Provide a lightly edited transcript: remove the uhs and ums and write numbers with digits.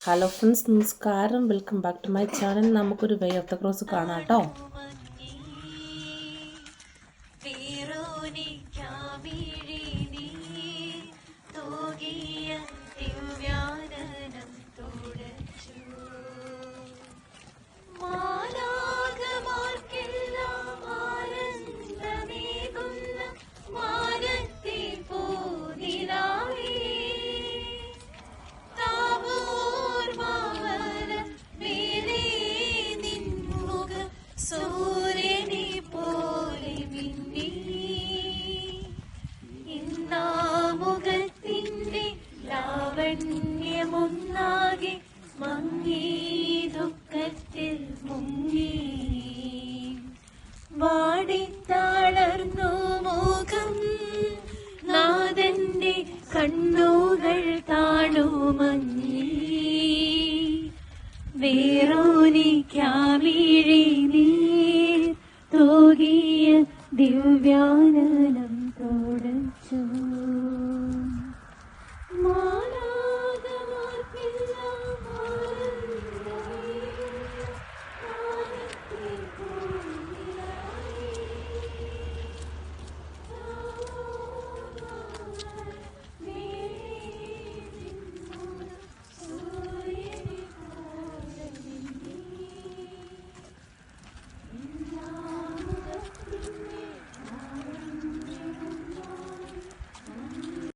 Hello friends, നമസ്കാരം. Welcome back to my channel. നമുക്കൊരു way of the cross കാണാം കേട്ടോ. ൊന്നാകെ മങ്ങി ദുഃഖത്തിൽ മുങ്ങി വാടിത്താളർന്നു മുഖം നാഥന്റെ കണ്ണുകൾ താണുമങ്ങി വേറോനിക്കാമിഴി നീർ തോകിയ ദിവ്യാനനം തുടച്ചു.